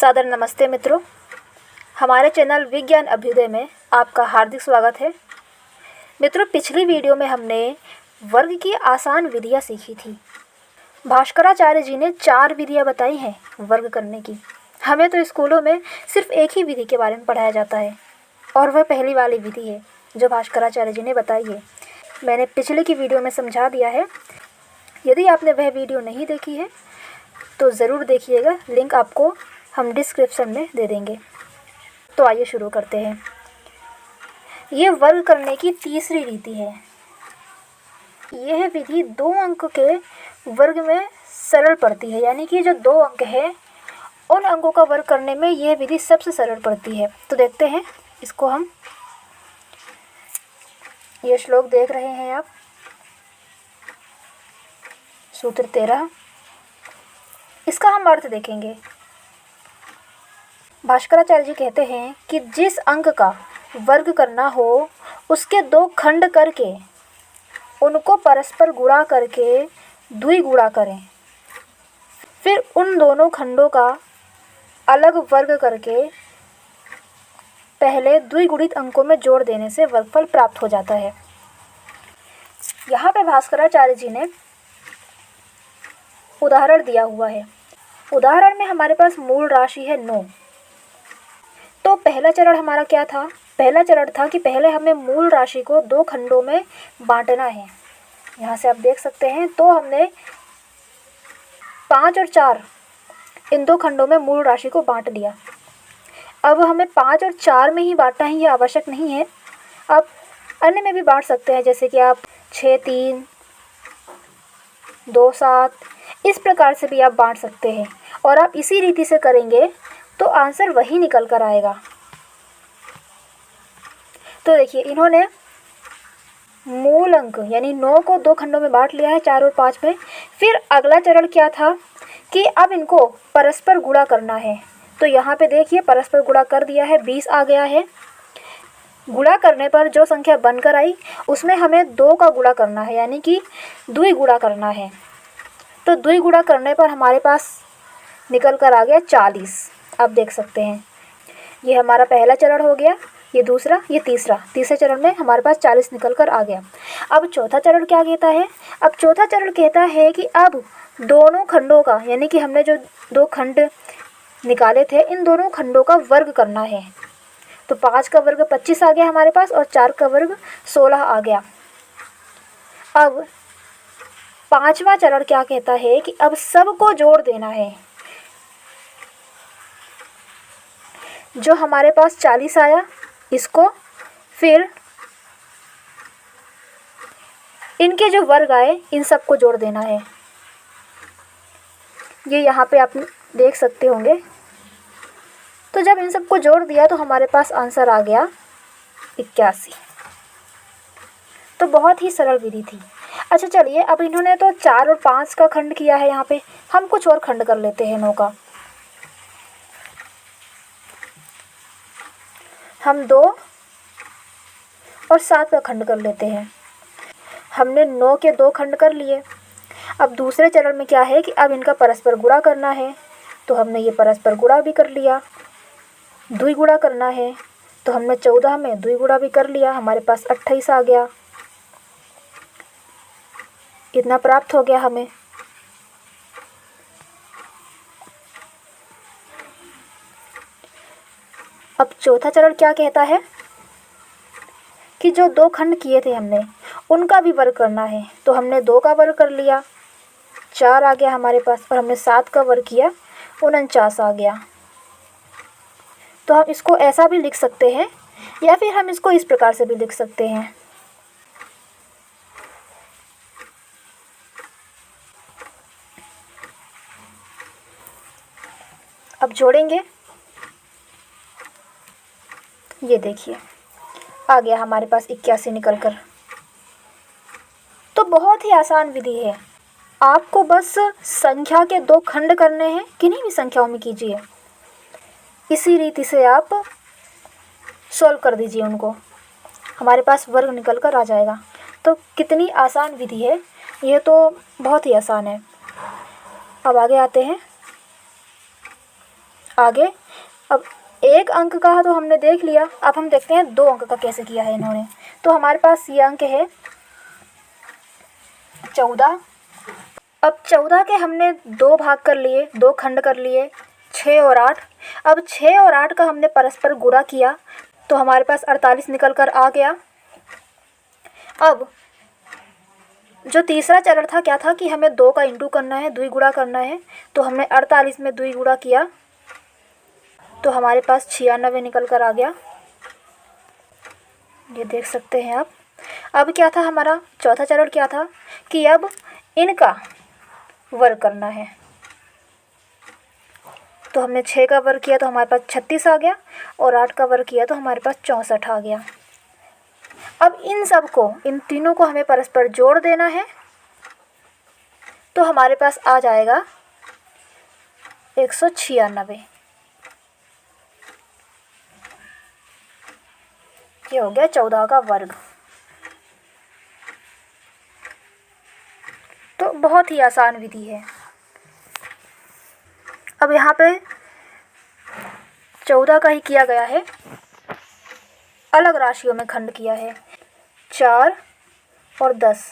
सादर नमस्ते मित्रों, हमारे चैनल विज्ञान अभ्युदय में आपका हार्दिक स्वागत है। मित्रों, पिछली वीडियो में हमने वर्ग की आसान विधियाँ सीखी थी। भास्कराचार्य जी ने 4 विधियाँ बताई हैं वर्ग करने की। हमें तो स्कूलों में सिर्फ एक ही विधि के बारे में पढ़ाया जाता है और वह पहली वाली विधि है जो भास्कराचार्य जी ने बताई है। मैंने पिछले की वीडियो में समझा दिया है। यदि आपने वह वीडियो नहीं देखी है तो ज़रूर देखिएगा, लिंक आपको हम डिस्क्रिप्शन में दे देंगे। तो आइए शुरू करते हैं। ये वर्ग करने की तीसरी रीति है। यह विधि 2 अंक के वर्ग में सरल पड़ती है, यानी कि जो 2 अंक है उन अंकों का वर्ग करने में यह विधि सबसे सरल पड़ती है। तो देखते हैं इसको हम। ये श्लोक देख रहे हैं आप, सूत्र 13। इसका हम अर्थ देखेंगे। भास्कराचार्य जी कहते हैं कि जिस अंक का वर्ग करना हो उसके 2 खंड करके उनको परस्पर गुणा करके द्विगुणा करें। फिर उन दोनों खंडों का अलग वर्ग करके पहले द्विगुणित अंकों में जोड़ देने से वर्गफल प्राप्त हो जाता है। यहाँ पे भास्कराचार्य जी ने उदाहरण दिया हुआ है। उदाहरण में हमारे पास मूल राशि है 9। तो पहला चरण हमारा क्या था? पहला चरण था कि पहले हमें मूल राशि को 2 खंडों में बांटना है। यहाँ से आप देख सकते हैं। तो हमने 5 और 4 इन 2 खंडों में मूल राशि को बांट लिया। अब हमें 5 और 4 में ही बांटना ही आवश्यक नहीं है, आप अन्य में भी बांट सकते हैं। जैसे कि आप 6, 3, 2, 7 इस प्रकार से भी आप बांट सकते हैं। और आप इसी रीति से करेंगे तो आंसर वही निकल कर आएगा। तो देखिए, इन्होंने मूल अंक यानी 9 को 2 खंडों में बांट लिया है, 4 और 5 में। फिर अगला चरण क्या था कि अब इनको परस्पर गुणा करना है। तो यहाँ पे देखिए परस्पर गुणा कर दिया है, 20 आ गया है। गुणा करने पर जो संख्या बनकर आई उसमें हमें 2 का गुणा करना है, यानी कि द्विगुणा करना है। तो द्विगुणा करने पर हमारे पास निकल कर आ गया 40। आप देख सकते हैं, ये हमारा पहला चरण हो गया, ये दूसरा, ये तीसरा। तीसरे चरण में हमारे पास 40 निकल कर आ गया। अब चौथा चरण क्या कहता है? अब चौथा चरण कहता है कि अब दोनों खंडों का, यानी कि हमने जो 2 खंड निकाले थे, इन दोनों खंडों का वर्ग करना है। तो 5 का वर्ग 25 आ गया हमारे पास और 4 का वर्ग 16 आ गया। अब 5वां चरण क्या कहता है कि अब सबको जोड़ देना है। जो हमारे पास 40 आया इसको, फिर इनके जो वर्ग आए इन सबको जोड़ देना है। ये यहाँ पे आप देख सकते होंगे। तो जब इन सबको जोड़ दिया तो हमारे पास आंसर आ गया 81। तो बहुत ही सरल विधि थी। अच्छा चलिए, अब इन्होंने तो 4 और 5 का खंड किया है, यहाँ पे हम कुछ और खंड कर लेते हैं 9 का। हम 2 और 7 का खंड कर लेते हैं। हमने 9 के 2 खंड कर लिए। अब दूसरे चरण में क्या है कि अब इनका परस्पर गुणा करना है। तो हमने ये परस्पर गुणा भी कर लिया। द्विगुणा करना है तो हमने 14 में द्विगुणा भी कर लिया, हमारे पास 28 आ गया। इतना प्राप्त हो गया हमें। अब चौथा चरण क्या कहता है कि जो 2 खंड किए थे हमने उनका भी वर्ग करना है। तो हमने 2 का वर्ग कर लिया, 4 आ गया हमारे पास, और हमने 7 का वर्ग किया, 49 आ गया। तो हम इसको ऐसा भी लिख सकते हैं या फिर हम इसको इस प्रकार से भी लिख सकते हैं। अब जोड़ेंगे, ये देखिए आ गया हमारे पास 81 निकल कर। तो बहुत ही आसान विधि है। आपको बस संख्या के 2 खंड करने हैं, किन्हीं भी संख्याओं में कीजिए। इसी रीति से आप सॉल्व कर दीजिए उनको, हमारे पास वर्ग निकल कर आ जाएगा। तो कितनी आसान विधि है, यह तो बहुत ही आसान है। अब आगे आते हैं। आगे अब 1 अंक का तो हमने देख लिया, अब हम देखते हैं 2 अंक का कैसे किया है इन्होंने। तो हमारे पास ये अंक है 14। अब 14 के हमने 2 भाग कर लिए, 2 खंड कर लिए, 6 और 8। अब 6 और 8 का हमने परस्पर गुणा किया तो हमारे पास 48 निकल कर आ गया। अब जो तीसरा चरण था क्या था कि हमें 2 का इंटू करना है, द्विगुणा करना है। तो हमने 48 में द्विगुणा किया तो हमारे पास 96 निकल कर आ गया, ये देख सकते हैं आप। अब क्या था हमारा चौथा चरण क्या था कि अब इनका वर्ग करना है। तो हमने 6 का वर्ग किया तो हमारे पास 36 आ गया और 8 का वर्ग किया तो हमारे पास 64 आ गया। अब इन सब को, इन तीनों को हमें परस्पर जोड़ देना है तो हमारे पास आ जाएगा 196। ये हो गया 14 का वर्ग। तो बहुत ही आसान विधि है। अब यहाँ पे 14 का ही किया गया है, अलग राशियों में खंड किया है, 4 और 10।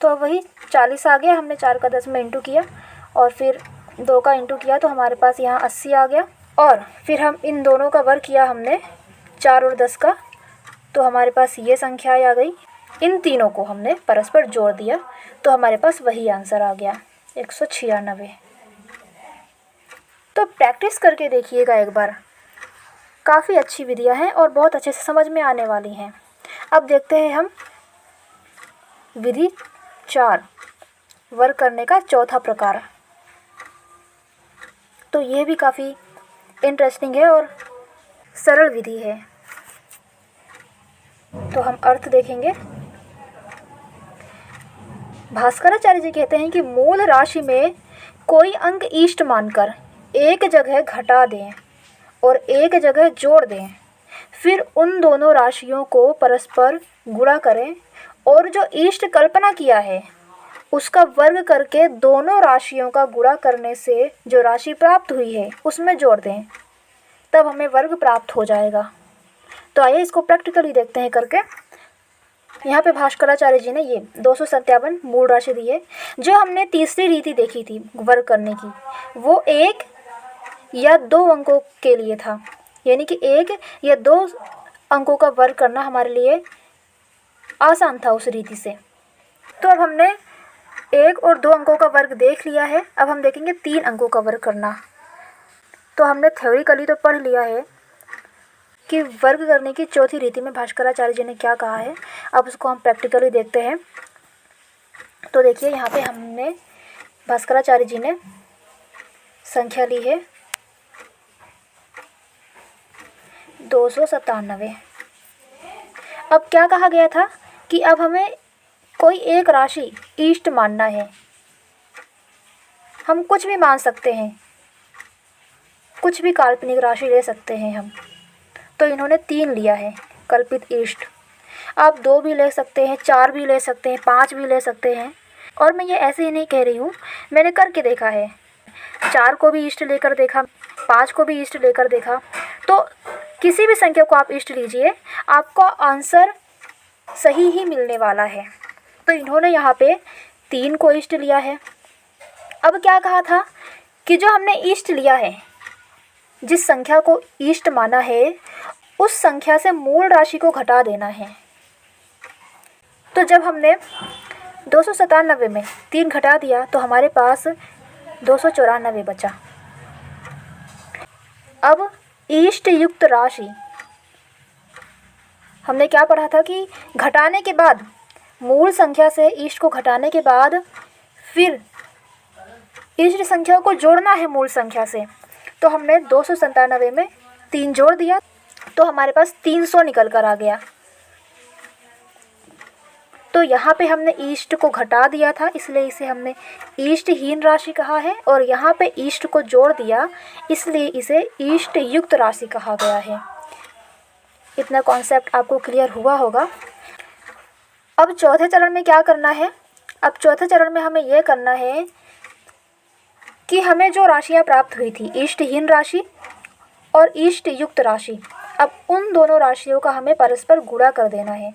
तो वही 40 आ गया, हमने 4 का 10 में इंटू किया और फिर 2 का इंटू किया तो हमारे पास यहाँ 80 आ गया। और फिर हम इन दोनों का वर्ग किया हमने 4 और 10 का, तो हमारे पास ये संख्या आ गई। इन तीनों को हमने परस्पर जोड़ दिया तो हमारे पास वही आंसर आ गया 196। तो प्रैक्टिस करके देखिएगा एक बार, काफ़ी अच्छी विधियां हैं और बहुत अच्छे से समझ में आने वाली हैं। अब देखते हैं हम विधि 4, वर्ग करने का चौथा प्रकार। तो ये भी काफ़ी इंटरेस्टिंग है और सरल विधि है। तो हम अर्थ देखेंगे। भास्कराचार्य जी कहते हैं कि मूल राशि में कोई अंक इष्ट मानकर एक जगह घटा दें और एक जगह जोड़ दें, फिर उन दोनों राशियों को परस्पर गुणा करें और जो इष्ट कल्पना किया है उसका वर्ग करके दोनों राशियों का गुणा करने से जो राशि प्राप्त हुई है उसमें जोड़ दें, तब हमें वर्ग प्राप्त हो जाएगा। तो आइए इसको प्रैक्टिकली देखते हैं करके। यहाँ पे भास्कराचार्य जी ने ये 257 मूल राशि दी है। जो हमने तीसरी रीति देखी थी वर्ग करने की, वो 1 या 2 अंकों के लिए था, यानी कि 1 या 2 अंकों का वर्ग करना हमारे लिए आसान था उस रीति से। तो अब हमने 1 और 2 अंकों का वर्ग देख लिया है, अब हम देखेंगे 3 अंकों का वर्ग करना। तो हमने थ्योरिकली तो पढ़ लिया है कि वर्ग करने की चौथी रीति में भास्कराचार्य जी ने क्या कहा है। अब उसको हम प्रैक्टिकली देखते हैं। तो देखिए यहाँ पे हमने भास्कराचार्य जी ने संख्या ली है 297। अब क्या कहा गया था कि अब हमें कोई एक राशि इष्ट मानना है। हम कुछ भी मान सकते हैं, कुछ भी काल्पनिक राशि ले सकते हैं हम। तो इन्होंने 3 लिया है कल्पित इष्ट। आप 2 भी ले सकते हैं, 4 भी ले सकते हैं, 5 भी ले सकते हैं। और मैं ये ऐसे ही नहीं कह रही हूँ, मैंने करके देखा है। 4 को भी इष्ट लेकर देखा, 5 को भी इष्ट लेकर देखा। तो किसी भी संख्या को आप इष्ट लीजिए, आपका आंसर सही ही मिलने वाला है। तो इन्होंने यहाँ पे 3 को इष्ट लिया है। अब क्या कहा था कि जो हमने इष्ट लिया है, जिस संख्या को इष्ट माना है, उस संख्या से मूल राशि को घटा देना है। तो जब हमने 297 में 3 घटा दिया तो हमारे पास 294 बचा। अब इष्ट युक्त राशि हमने क्या पढ़ा था कि घटाने के बाद, मूल संख्या से इष्ट को घटाने के बाद फिर इष्ट संख्या को जोड़ना है मूल संख्या से। तो हमने 297 में 3 जोड़ दिया तो हमारे पास 300 निकल कर आ गया। तो यहाँ पे हमने इष्ट को घटा दिया था, इसलिए इसे हमने इष्टहीन राशि कहा है, और यहाँ पे इष्ट को जोड़ दिया इसलिए इसे इष्ट युक्त राशि कहा गया है। इतना कॉन्सेप्ट आपको क्लियर हुआ होगा। अब चौथे चरण में क्या करना है? अब चौथे चरण में हमें यह करना है कि हमें जो राशियाँ प्राप्त हुई थी, इष्टहीन राशि और इष्ट युक्त राशि, अब उन दोनों राशियों का हमें परस्पर गुणा कर देना है।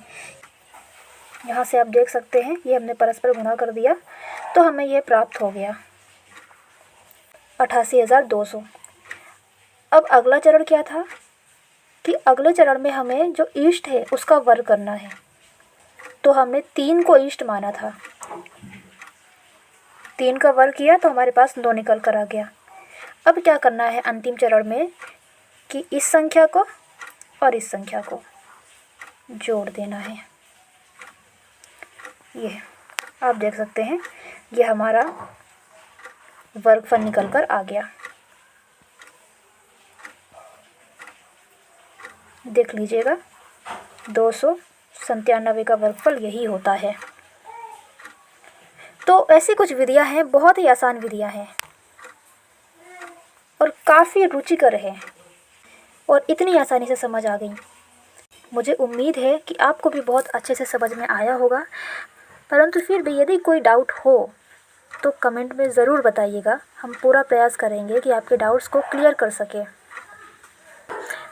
यहाँ से आप देख सकते हैं, ये हमने परस्पर गुणा कर दिया तो हमें ये प्राप्त हो गया 88,200। अब अगला चरण क्या था कि अगले चरण में हमें जो इष्ट है उसका वर्ग करना है। तो हमने 3 को इष्ट माना था, 3 का वर्ग किया तो हमारे पास 2 निकल कर आ गया। अब क्या करना है अंतिम चरण में कि इस संख्या को और इस संख्या को जोड़ देना है। ये आप देख सकते हैं, ये हमारा वर्गफल निकल कर आ गया। देख लीजिएगा, 297 का वर्गफल यही होता है। तो ऐसी कुछ विधियां हैं, बहुत ही आसान विधियां हैं और काफ़ी रुचिकर है और इतनी आसानी से समझ आ गई। मुझे उम्मीद है कि आपको भी बहुत अच्छे से समझ में आया होगा, परंतु फिर भी यदि कोई डाउट हो तो कमेंट में ज़रूर बताइएगा। हम पूरा प्रयास करेंगे कि आपके डाउट्स को क्लियर कर सकें,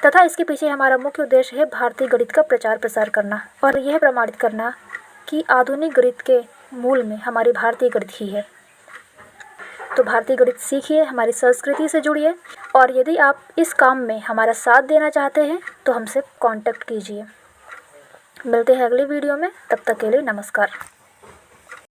तथा इसके पीछे हमारा मुख्य उद्देश्य है भारतीय गणित का प्रचार प्रसार करना और यह प्रमाणित करना कि आधुनिक गणित के मूल में हमारी भारतीय गणित ही है। तो भारतीय गणित सीखिए, हमारी संस्कृति से जुड़िए और यदि आप इस काम में हमारा साथ देना चाहते हैं तो हमसे कांटेक्ट कीजिए। मिलते हैं अगली वीडियो में, तब तक के लिए नमस्कार।